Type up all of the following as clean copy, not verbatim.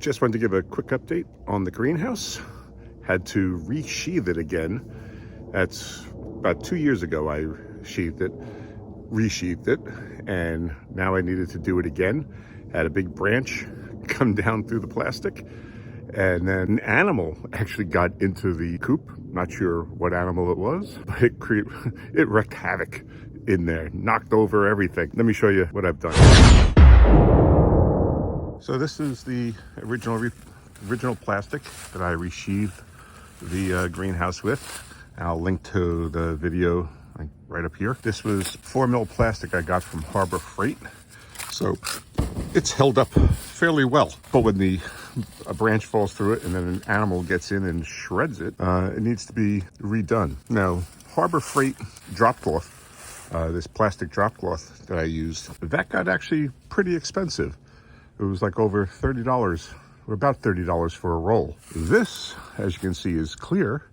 Just wanted to give a quick update on the greenhouse. Had to resheathe it again. That's about 2 years ago I resheathed it, and now I needed to do it again. Had a big branch come down through the plastic, and then an animal actually got into the coop. Not sure what animal it was, but it wreaked havoc in there, knocked over everything. Let me show you what I've done. So this is the original plastic that I resheathed the greenhouse with. I'll link to the video right up here. This was 4mm plastic I got from Harbor Freight. So it's held up fairly well. But when a branch falls through it and then an animal gets in and shreds it, it needs to be redone. Now, Harbor Freight drop cloth, this plastic drop cloth that I used, that got actually pretty expensive. It was like over $30, or about $30 for a roll. This, as you can see, is clear,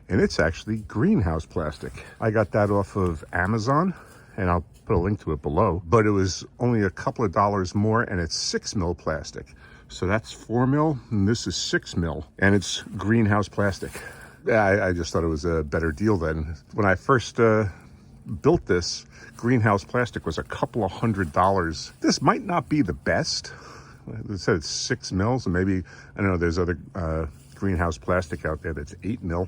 and it's actually greenhouse plastic. I got that off of Amazon, and I'll put a link to it below, but it was only a couple of dollars more, and it's 6mm plastic. So that's 4mm, and this is 6mm, and it's greenhouse plastic. I just thought it was a better deal then. When I first built this, greenhouse plastic was a couple of $100s. This might not be the best. It said it's 6mm, so maybe, I don't know, there's other greenhouse plastic out there that's 8mm.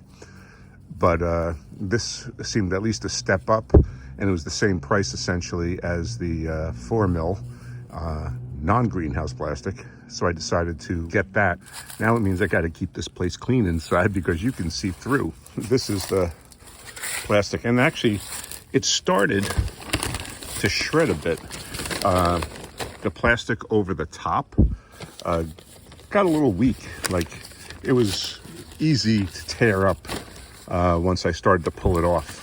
But this seemed at least a step up, and it was the same price essentially as the 4mm non-greenhouse plastic. So I decided to get that. Now it means I got to keep this place clean inside because you can see through. This is the plastic, and actually it started to shred a bit. The plastic over the top got a little weak. Like, it was easy to tear up once I started to pull it off.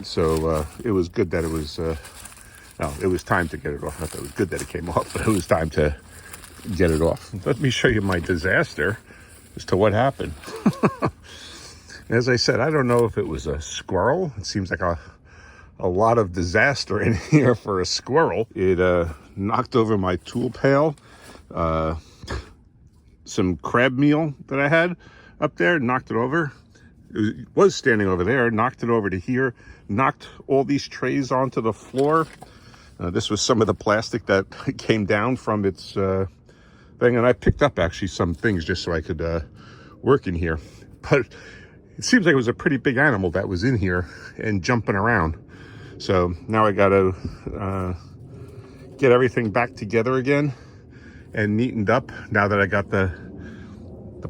So it was good that it was, no, it was time to get it off. Not that it was good that it came off, but it was time to get it off. Let me show you my disaster as to what happened. As I said, I don't know if it was a squirrel. It seems like a lot of disaster in here for a squirrel. It knocked over my tool pail, some crab meal that I had up there, knocked it over. It was standing over there, knocked it over to here, knocked all these trays onto the floor. This was some of the plastic that came down from its thing, and I picked up actually some things just so I could work in here. But it seems like it was a pretty big animal that was in here and jumping around. So now I got to get everything back together again and neatened up now that I got the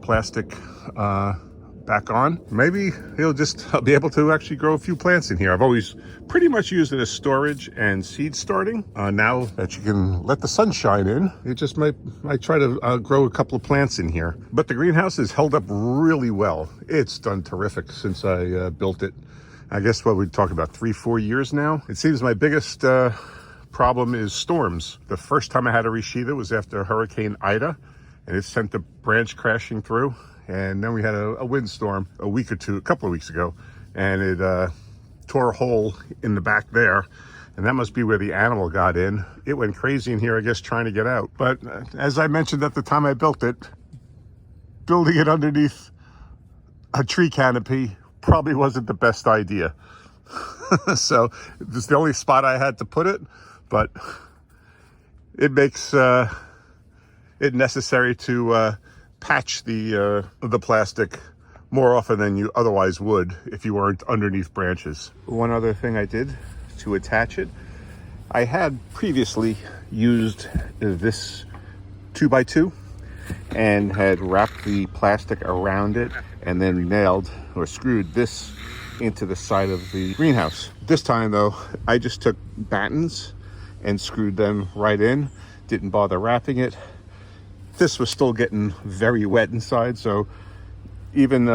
plastic back on. Maybe I'll be able to actually grow a few plants in here. I've always pretty much used it as storage and seed starting. Now that you can let the sunshine in, it just might try to grow a couple of plants in here. But the greenhouse has held up really well. It's done terrific since I built it. I guess what we'd talk about 3-4 years now. It seems my biggest problem is storms. The first time I had to resheathe it was after Hurricane Ida, and it sent the branch crashing through. And then we had a windstorm a couple of weeks ago, and it tore a hole in the back there, and that must be where the animal got in. It went crazy in here, I guess, trying to get out. But as I mentioned at the time I built it, building it underneath a tree canopy probably wasn't the best idea. So it's the only spot I had to put it, but it makes it necessary to patch the plastic more often than you otherwise would if you weren't underneath branches. One other thing I did to attach it, I had previously used this 2x2 and had wrapped the plastic around it and then nailed or screwed this into the side of the greenhouse. This time though, I just took battens and screwed them right in, didn't bother wrapping it. This was still getting very wet inside, so even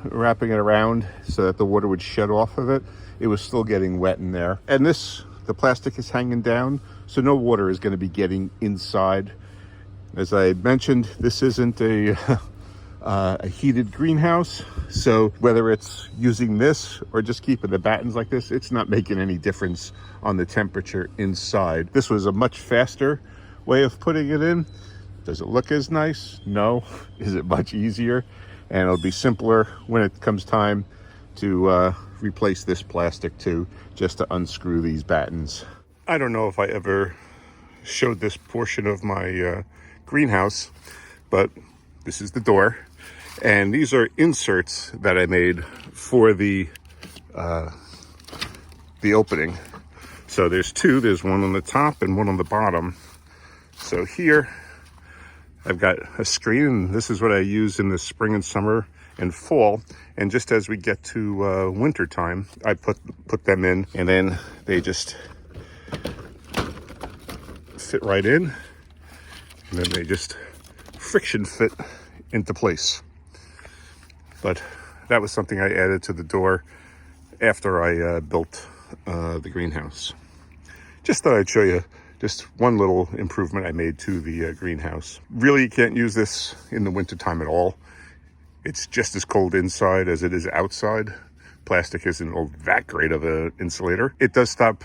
wrapping it around so that the water would shed off of it, it was still getting wet in there. And the plastic is hanging down, so no water is going to be getting inside. As I mentioned, this isn't a heated greenhouse, so whether it's using this or just keeping the battens like this, it's not making any difference on the temperature inside. This was a much faster way of putting it in. Does it look as nice? No. Is it much easier? And it'll be simpler when it comes time to replace this plastic too, just to unscrew these battens. I don't know if I ever showed this portion of my greenhouse, but this is the door. And these are inserts that I made for the opening. So there's two. There's one on the top and one on the bottom. So here I've got a screen, and this is what I use in the spring and summer and fall. And just as we get to winter time, I put them in, and then they just fit right in, and then they just friction fit into place. But that was something I added to the door after I built the greenhouse. Just thought I'd show you just one little improvement I made to the greenhouse. Really, you can't use this in the wintertime at all. It's just as cold inside as it is outside. Plastic isn't all that great of an insulator. It does stop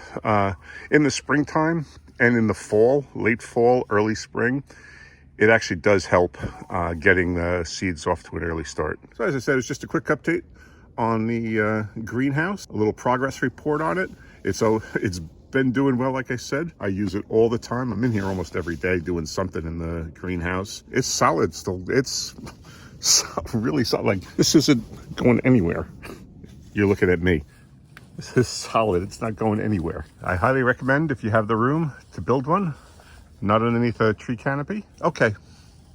in the springtime and in the fall, late fall, early spring. It actually does help getting the seeds off to an early start. So as I said, it's just a quick update on the greenhouse, a little progress report on it. It's been doing well, like I said. I use it all the time. I'm in here almost every day doing something in the greenhouse. It's solid still. It's really solid. Like, this isn't going anywhere. You're looking at me. This is solid. It's not going anywhere. I highly recommend, if you have the room, to build one. Not underneath a tree canopy. Okay,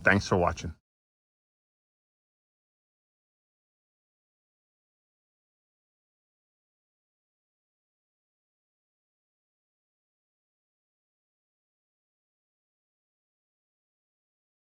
thanks for watching.